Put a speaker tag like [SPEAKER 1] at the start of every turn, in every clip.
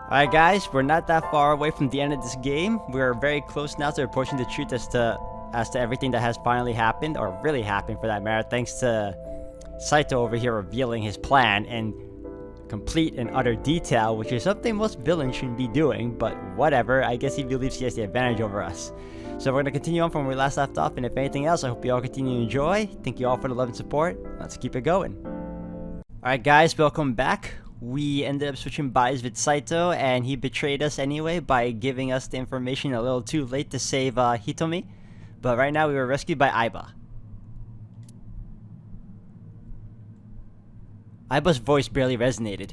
[SPEAKER 1] Alright guys, we're not that far away from the end of this game. We're very close now to approaching the truth as to everything that has finally happened, or really happened for that matter, thanks to Saito over here revealing his plan in complete and utter detail, which is something most villains shouldn't be doing, but whatever, I guess he believes he has the advantage over us. So we're going to continue on from where we last left off, and if anything else, I hope you all continue to enjoy. Thank you all for the love and support. Let's keep it going. Alright guys, welcome back. We ended up switching bodies with Saito, and he betrayed us anyway by giving us the information a little too late to save Hitomi. But right now we were rescued by Aiba. Aiba's voice barely resonated.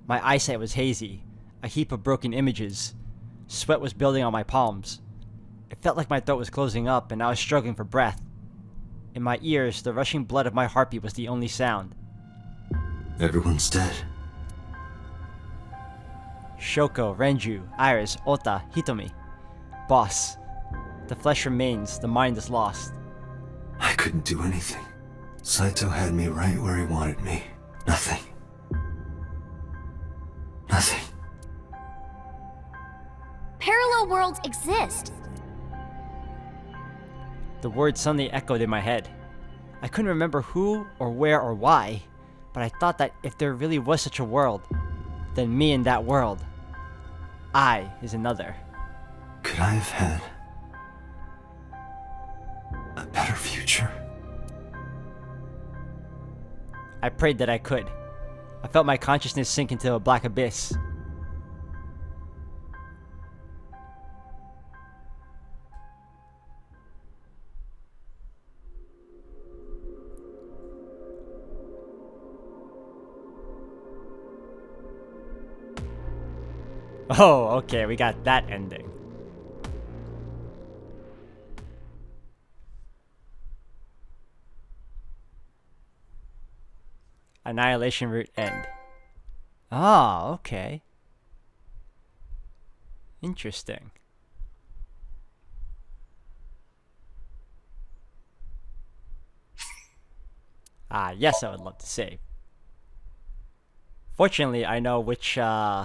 [SPEAKER 1] My eyesight was hazy, a heap of broken images. Sweat was building on my palms. It felt like my throat was closing up and I was struggling for breath. In my ears, the rushing blood of my heartbeat was the only sound.
[SPEAKER 2] Everyone's dead.
[SPEAKER 1] Shoko, Renju, Iris, Ota, Hitomi. Boss. The flesh remains, the mind is lost.
[SPEAKER 2] I couldn't do anything. Saito had me right where he wanted me. Nothing. Nothing.
[SPEAKER 3] Parallel worlds exist.
[SPEAKER 1] The words suddenly echoed in my head. I couldn't remember who or where or why, but I thought that if there really was such a world, then me in that world, I is another.
[SPEAKER 2] Could I have had a better future?
[SPEAKER 1] I prayed that I could. I felt my consciousness sink into a black abyss. Oh, okay, we got that ending. Annihilation route end. Ah, okay. Interesting. Ah, yes, I would love to save. Fortunately, I know which, I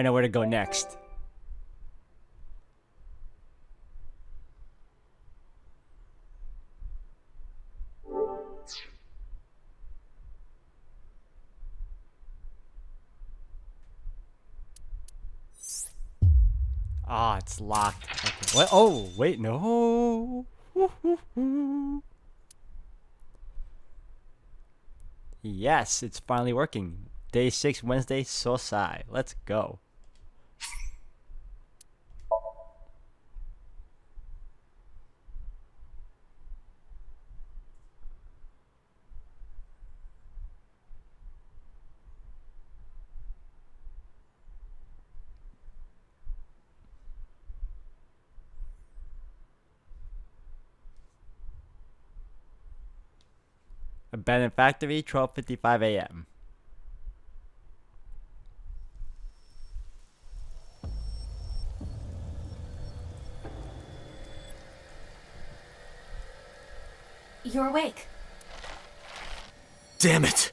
[SPEAKER 1] know where to go next. Ah, it's locked. Okay. What? Oh, wait, no. Yes, it's finally working. Day 6, Wednesday, Sosai. Let's go. Abandoned factory, 12:55 a.m.
[SPEAKER 4] You're awake.
[SPEAKER 2] Damn it!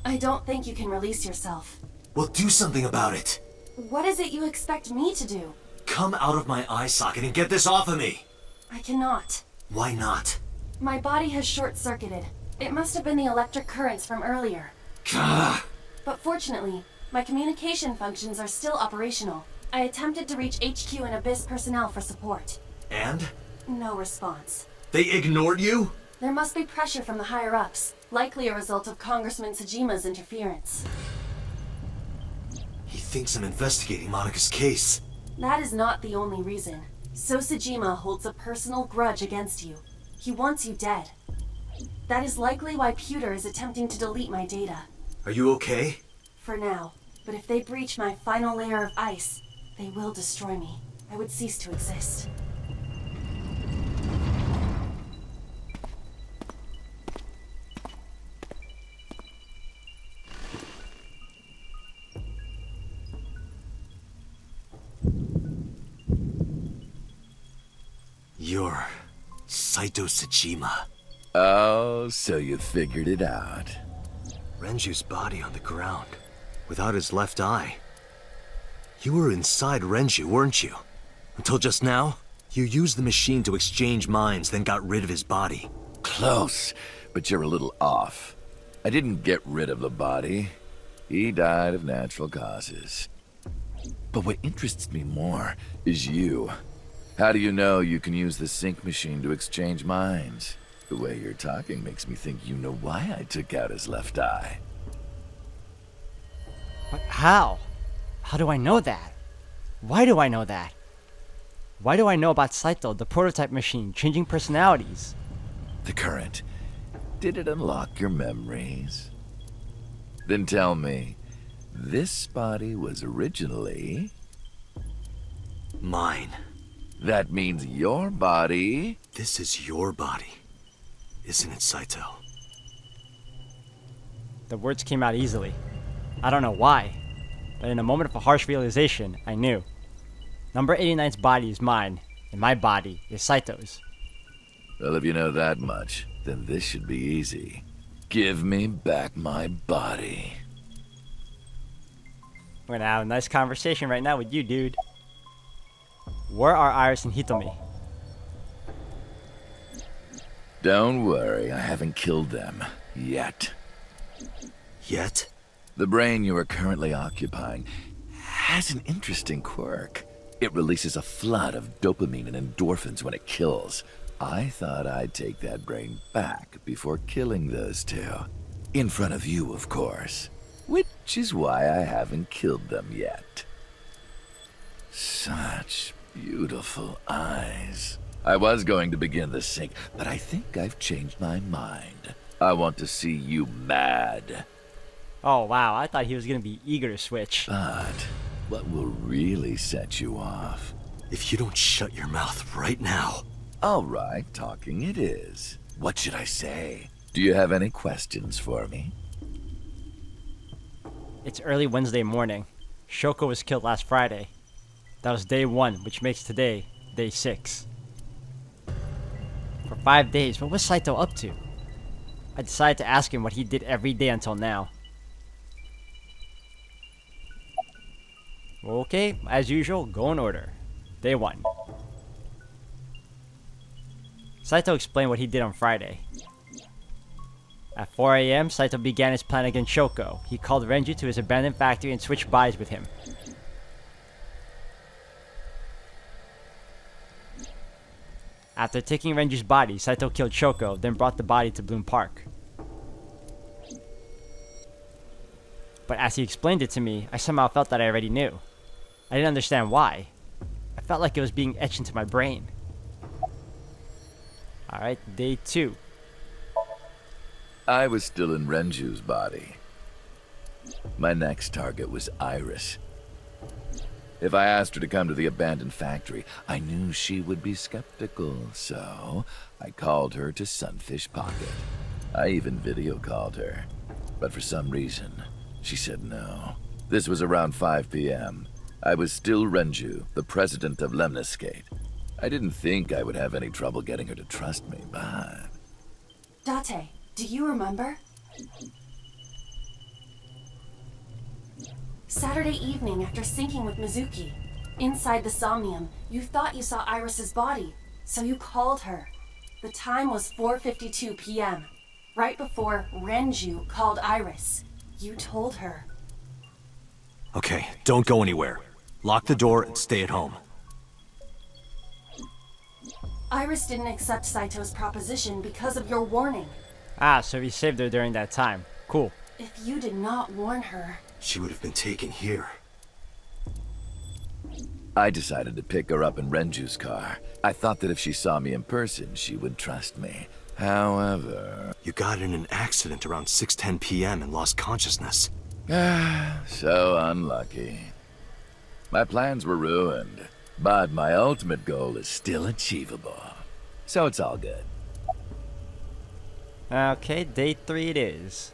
[SPEAKER 4] I don't think you can release yourself.
[SPEAKER 2] Well, do something about it.
[SPEAKER 4] What is it you expect me to do?
[SPEAKER 2] Come out of my eye socket and get this off of me!
[SPEAKER 4] I cannot.
[SPEAKER 2] Why not?
[SPEAKER 4] My body has short-circuited. It must have been the electric currents from earlier.
[SPEAKER 2] Gah!
[SPEAKER 4] But fortunately, my communication functions are still operational. I attempted to reach HQ and Abyss personnel for support.
[SPEAKER 2] And?
[SPEAKER 4] No response.
[SPEAKER 2] They ignored you?
[SPEAKER 4] There must be pressure from the higher-ups, likely a result of Congressman Tsujima's interference.
[SPEAKER 2] He thinks I'm investigating Monika's case.
[SPEAKER 4] That is not the only reason. So Tsujima holds a personal grudge against you. He wants you dead. That is likely why Pewter is attempting to delete my data.
[SPEAKER 2] Are you okay?
[SPEAKER 4] For now. But if they breach my final layer of ice, they will destroy me. I would cease to exist.
[SPEAKER 2] You're Saito Tsujima.
[SPEAKER 5] Oh, so you figured it out.
[SPEAKER 2] Renju's body on the ground, without his left eye. You were inside Renju, weren't you? Until just now? You used the machine to exchange minds, then got rid of his body.
[SPEAKER 5] Close, but you're a little off. I didn't get rid of the body. He died of natural causes. But what interests me more is you. How do you know you can use the sync machine to exchange minds? The way you're talking makes me think you know why I took out his left eye.
[SPEAKER 1] But how? How do I know that? Why do I know that? Why do I know about Saito, the prototype machine, changing personalities?
[SPEAKER 5] The current. Did it unlock your memories? Then tell me, this body was originally...
[SPEAKER 2] Mine.
[SPEAKER 5] That means your body...
[SPEAKER 2] This is your body, isn't it, Saito?
[SPEAKER 1] The words came out easily. I don't know why, but in a moment of a harsh realization, I knew. Number 89's body is mine, and my body is Saito's.
[SPEAKER 5] Well, if you know that much, then this should be easy. Give me back my body.
[SPEAKER 1] We're gonna have a nice conversation right now with you, dude. Where are Iris and Hitomi?
[SPEAKER 5] Don't worry, I haven't killed them. Yet.
[SPEAKER 2] Yet?
[SPEAKER 5] The brain you are currently occupying has an interesting quirk. It releases a flood of dopamine and endorphins when it kills. I thought I'd take that brain back before killing those two. In front of you, of course. Which is why I haven't killed them yet. Such beautiful eyes. I was going to begin the sync, but I think I've changed my mind. I want to see you mad.
[SPEAKER 1] Oh wow, I thought he was gonna be eager to switch.
[SPEAKER 5] But what will really set you off?
[SPEAKER 2] If you don't shut your mouth right now.
[SPEAKER 5] All right, talking it is. What should I say? Do you have any questions for me?
[SPEAKER 1] It's early Wednesday morning. Shoko was killed last Friday. That was day 1, which makes today day 6. For 5 days, what was Saito up to? I decided to ask him what he did every day until now. Okay, as usual, go in order. Day 1. Saito explained what he did on Friday. At 4 a.m., Saito began his plan against Shoko. He called Renju to his abandoned factory and switched bodies with him. After taking Renju's body, Saito killed Shoko, then brought the body to Bloom Park. But as he explained it to me, I somehow felt that I already knew. I didn't understand why. I felt like it was being etched into my brain. Alright, day 2.
[SPEAKER 5] I was still in Renju's body. My next target was Iris. If I asked her to come to the abandoned factory, I knew she would be skeptical, so I called her to Sunfish Pocket. I even video called her, but for some reason, she said no. This was around 5 p.m. I was still Renju, the president of Lemniscate. I didn't think I would have any trouble getting her to trust me, but...
[SPEAKER 4] Date, do you remember? Saturday evening after syncing with Mizuki. Inside the Somnium, you thought you saw Iris's body, so you called her. The time was 4:52 p.m. Right before Renju called Iris. You told her.
[SPEAKER 2] Okay, don't go anywhere. Lock the door and stay at home.
[SPEAKER 4] Iris didn't accept Saito's proposition because of your warning.
[SPEAKER 1] Ah, so he saved her during that time. Cool.
[SPEAKER 4] If you did not warn her...
[SPEAKER 2] She would have been taken here.
[SPEAKER 5] I decided to pick her up in Renju's car. I thought that if she saw me in person, she would trust me. However...
[SPEAKER 2] You got in an accident around 6:10 p.m. and lost consciousness.
[SPEAKER 5] So unlucky. My plans were ruined, but my ultimate goal is still achievable. So it's all good.
[SPEAKER 1] Okay, day 3 it is.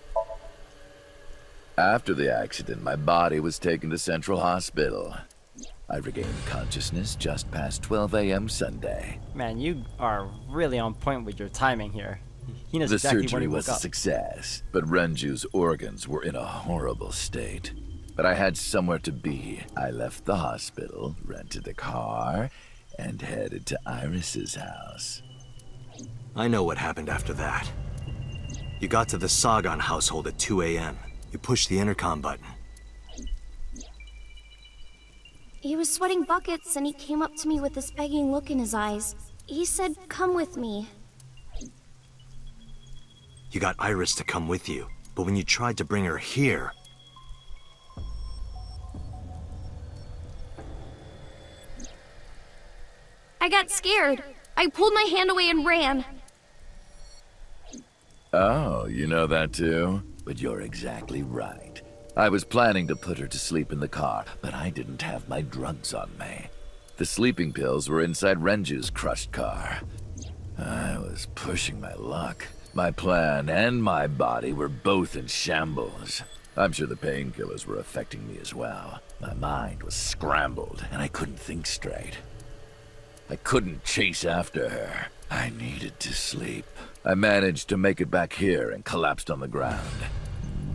[SPEAKER 5] After the accident, my body was taken to Central Hospital. I regained consciousness just past 12 a.m. Sunday.
[SPEAKER 1] Man, you are really on point with your timing here. He knows
[SPEAKER 5] The
[SPEAKER 1] exactly when
[SPEAKER 5] surgery
[SPEAKER 1] he
[SPEAKER 5] was a
[SPEAKER 1] woke up.
[SPEAKER 5] success, but Renju's organs were in a horrible state. but I had somewhere to be. I left the hospital, rented a car, and headed to Iris's house.
[SPEAKER 2] I know what happened after that. You got to the Sagan household at 2 a.m. You pushed the intercom button.
[SPEAKER 3] He was sweating buckets and he came up to me with this begging look in his eyes. He said, "Come with me."
[SPEAKER 2] You got Iris to come with you, but when you tried to bring her here...
[SPEAKER 3] I got scared. I pulled my hand away and ran.
[SPEAKER 5] Oh, you know that too? But you're exactly right. I was planning to put her to sleep in the car, but I didn't have my drugs on me. The sleeping pills were inside Renju's crushed car. I was pushing my luck. My plan and my body were both in shambles. I'm sure the painkillers were affecting me as well. My mind was scrambled, and I couldn't think straight. I couldn't chase after her. I needed to sleep. I managed to make it back here and collapsed on the ground.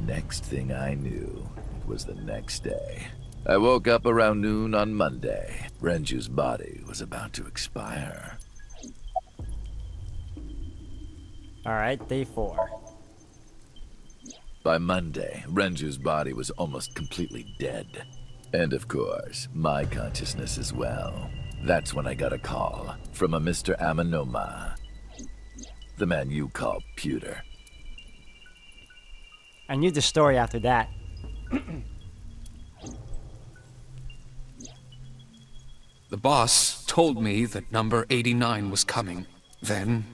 [SPEAKER 5] Next thing I knew, it was the next day. I woke up around noon on Monday. Renju's body was about to expire.
[SPEAKER 1] Alright, day 4.
[SPEAKER 5] By Monday, Renju's body was almost completely dead. And of course, my consciousness as well. That's when I got a call from a Mr. Amanoma. The man you call Pewter.
[SPEAKER 1] I knew the story after that.
[SPEAKER 6] The boss told me that number 89 was coming. Then,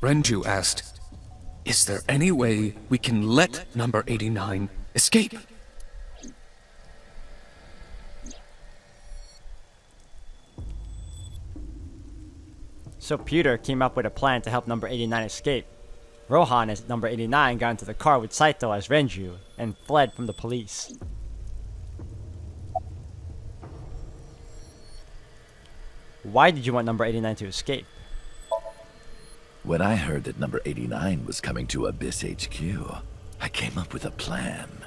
[SPEAKER 6] Renju asked, "Is there any way we can let number 89 escape?"
[SPEAKER 1] So Pewter came up with a plan to help number 89 escape. Rohan as number 89 got into the car with Saito as Renju and fled from the police. Why did you want number 89 to escape?
[SPEAKER 5] When I heard that number 89 was coming to Abyss HQ, I came up with a plan.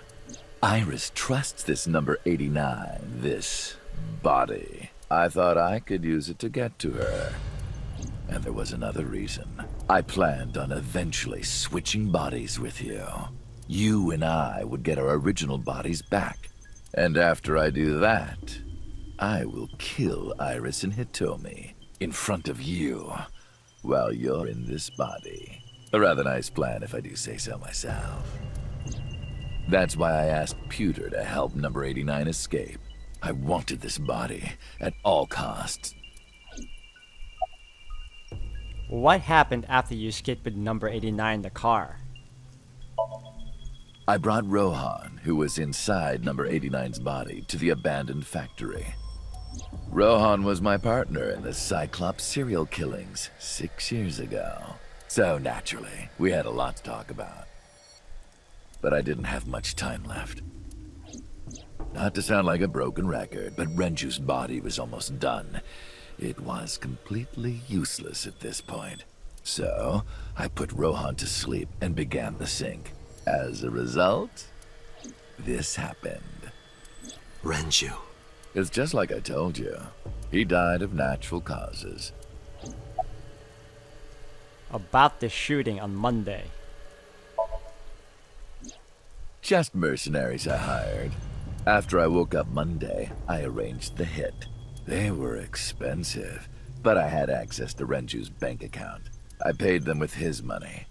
[SPEAKER 5] Iris trusts this number 89, this body. I thought I could use it to get to her. And there was another reason. I planned on eventually switching bodies with you. You and I would get our original bodies back. And after I do that, I will kill Iris and Hitomi in front of you while you're in this body. A rather nice plan if I do say so myself. That's why I asked Pewter to help number 89 escape. I wanted this body at all costs.
[SPEAKER 1] What happened after you escaped with number 89 in the car?
[SPEAKER 5] I brought Rohan, who was inside number 89's body, to the abandoned factory. Rohan was my partner in the Cyclops serial killings 6 years ago. So naturally, we had a lot to talk about. But I didn't have much time left. Not to sound like a broken record, but Renju's body was almost done. It was completely useless at this point. So, I put Rohan to sleep and began the sync. As a result, this happened.
[SPEAKER 2] Renju.
[SPEAKER 5] It's just like I told you. He died of natural causes.
[SPEAKER 1] About the shooting on Monday.
[SPEAKER 5] Just mercenaries I hired. After I woke up Monday, I arranged the hit. They were expensive, but I had access to Renju's bank account. I paid them with his money.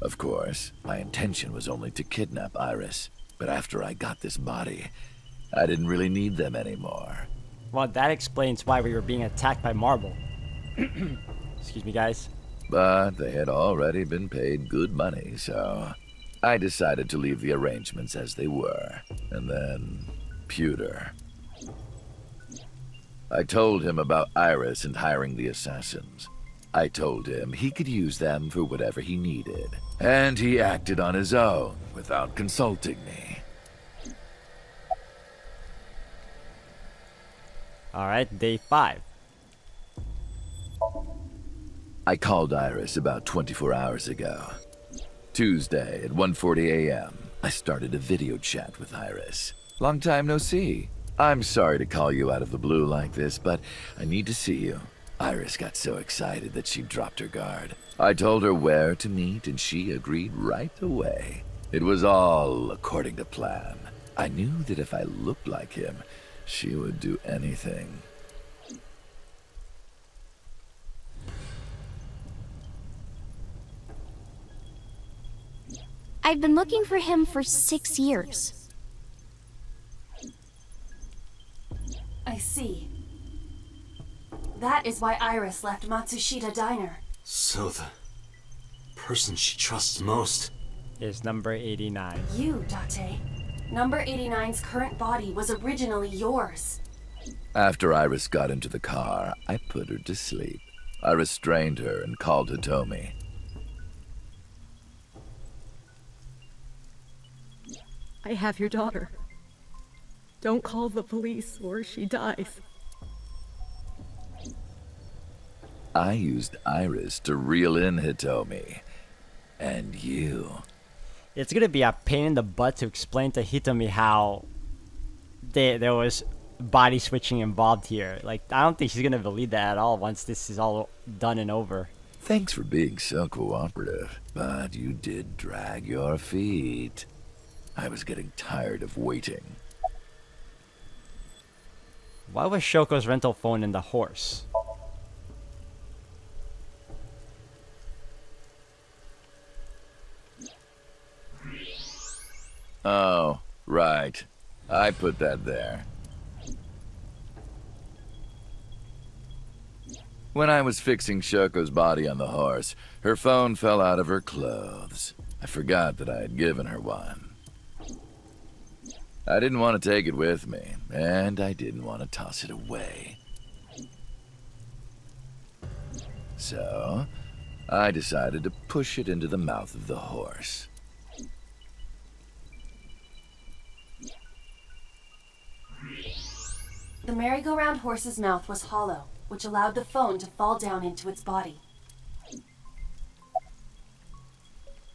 [SPEAKER 5] Of course, my intention was only to kidnap Iris, but after I got this body, I didn't really need them anymore.
[SPEAKER 1] Well, that explains why we were being attacked by Marble. Excuse me, guys.
[SPEAKER 5] But they had already been paid good money, so I decided to leave the arrangements as they were. And then, Pewter. I told him about Iris and hiring the assassins. I told him he could use them for whatever he needed. And he acted on his own without consulting me.
[SPEAKER 1] Alright, day 5.
[SPEAKER 5] I called Iris about 24 hours ago. Tuesday at 1:40 a.m. I started a video chat with Iris. Long time no see. I'm sorry to call you out of the blue like this, but I need to see you. Iris got so excited that she dropped her guard. I told her where to meet, and she agreed right away. It was all according to plan. I knew that if I looked like him, she would do anything.
[SPEAKER 3] I've been looking for him for 6 years.
[SPEAKER 4] I see. That is why Iris left Matsushita Diner.
[SPEAKER 2] So the person she trusts most.
[SPEAKER 1] Is number 89.
[SPEAKER 4] You, Date. Number 89's current body was originally yours.
[SPEAKER 5] After Iris got into the car, I put her to sleep. I restrained her and called Hitomi.
[SPEAKER 7] I have your daughter. Don't call the police or she dies.
[SPEAKER 5] I used Iris to reel in Hitomi. And you.
[SPEAKER 1] It's gonna be a pain in the butt to explain to Hitomi how there was body switching involved here. Like, I don't think she's gonna believe that at all once this is all done and over.
[SPEAKER 5] Thanks for being so cooperative, but you did drag your feet. I was getting tired of waiting.
[SPEAKER 1] Why was Shoko's rental phone in the horse?
[SPEAKER 5] Oh, right. I put that there. When I was fixing Shoko's body on the horse, her phone fell out of her clothes. I forgot that I had given her one. I didn't want to take it with me, and I didn't want to toss it away. So, I decided to push it into the mouth of the horse.
[SPEAKER 4] The merry-go-round horse's mouth was hollow, which allowed the phone to fall down into its body.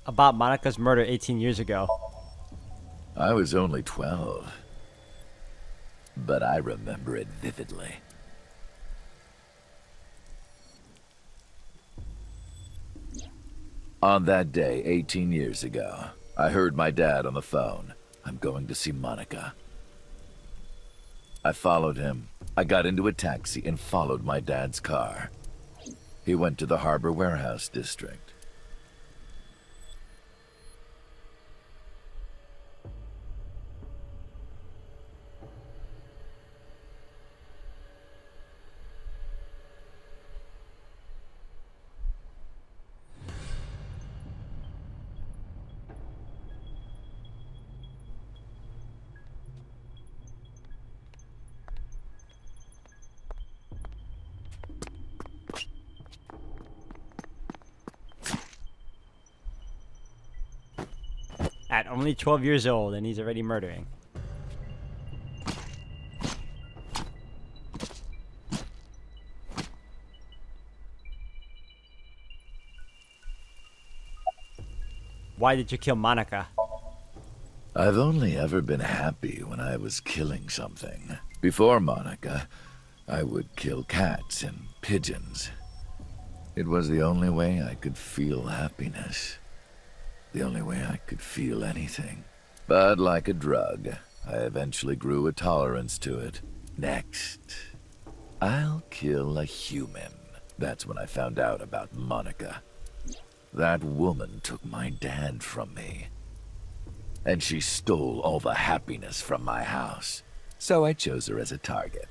[SPEAKER 1] About Monika's murder 18 years ago.
[SPEAKER 5] I was only 12, but I remember it vividly. On that day, 18 years ago, I heard my dad on the phone. I'm going to see Monika. I followed him. I got into a taxi and followed my dad's car. He went to the Harbor Warehouse District.
[SPEAKER 1] At only 12 years old, and he's already murdering. Why did you kill Monika?
[SPEAKER 5] I've only ever been happy when I was killing something. Before Monika, I would kill cats and pigeons. It was the only way I could feel happiness. The only way I could feel anything. But like a drug, I eventually grew a tolerance to it. Next, I'll kill a human. That's when I found out about Monika. That woman took my dad from me. And she stole all the happiness from my house. So I chose her as a target.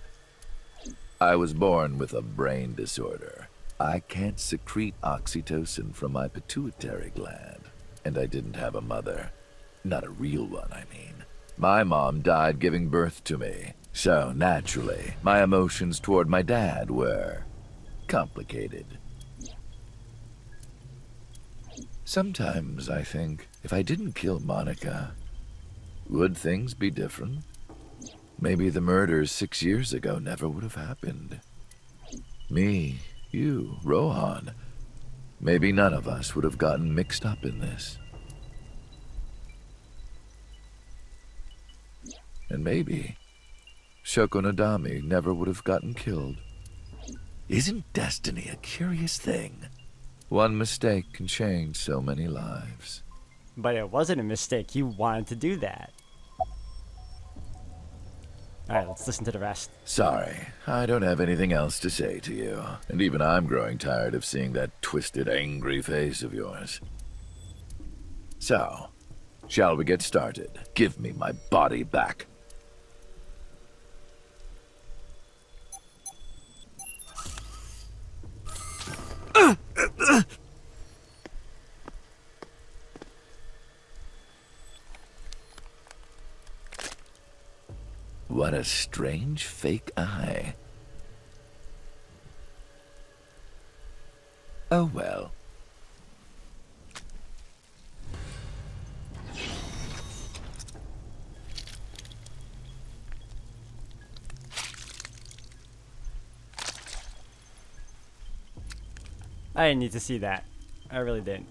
[SPEAKER 5] I was born with a brain disorder. I can't secrete oxytocin from my pituitary gland. And I didn't have a mother. Not a real one, I mean. My mom died giving birth to me. So, naturally, my emotions toward my dad were complicated. Sometimes I think, if I didn't kill Monika, would things be different? Maybe the murders 6 years ago never would have happened. Me, you, Rohan. Maybe none of us would have gotten mixed up in this. And maybe Shoko Nadami never would have gotten killed. Isn't destiny a curious thing? One mistake can change so many lives.
[SPEAKER 1] But it wasn't a mistake. He wanted to do that. Alright, let's listen to the rest.
[SPEAKER 5] Sorry, I don't have anything else to say to you. And even I'm growing tired of seeing that twisted, angry face of yours. So, shall we get started? Give me my body back. What a strange fake eye. Oh well.
[SPEAKER 1] I didn't need to see that. I really didn't.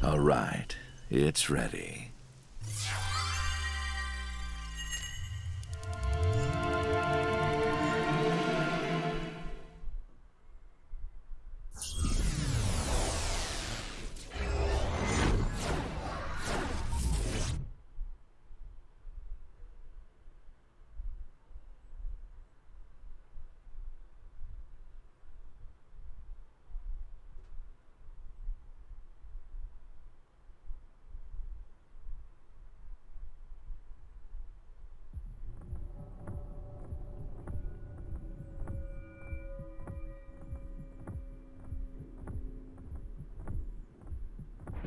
[SPEAKER 5] All right, it's ready.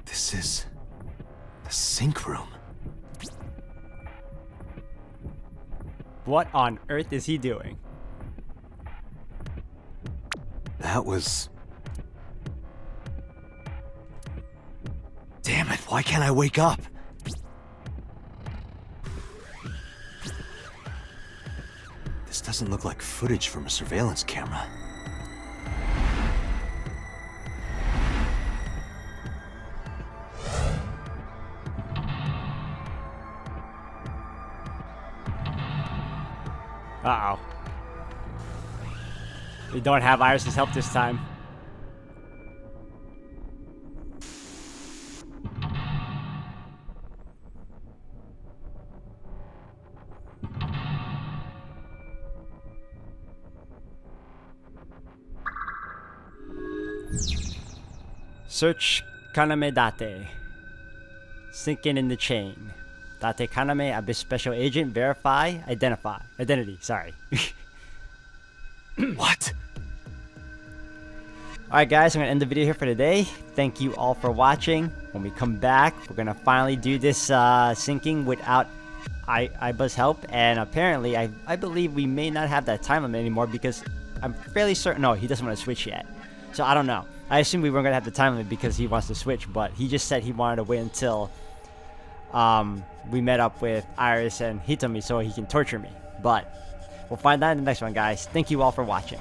[SPEAKER 2] This is the sync room.
[SPEAKER 1] What on earth is he doing?
[SPEAKER 2] That was... Damn it, why can't I wake up? This doesn't look like footage from a surveillance camera.
[SPEAKER 1] Uh-oh. We don't have Iris's help this time. Search Kaname Date. Psyncin in the chain. Date Kaname, Abyss Special Agent, verify, identity, sorry.
[SPEAKER 2] What?
[SPEAKER 1] Alright guys, I'm going to end the video here for today. Thank you all for watching. When we come back, we're going to finally do this syncing without Iba's help. And apparently, I believe we may not have that time limit anymore because I'm fairly certain, no, he doesn't want to switch yet. So I don't know. I assume we weren't going to have the time limit because he wants to switch, but he just said he wanted to wait until we met up with Iris and Hitomi so he can torture me. But we'll find that in the next one, guys. Thank you all for watching.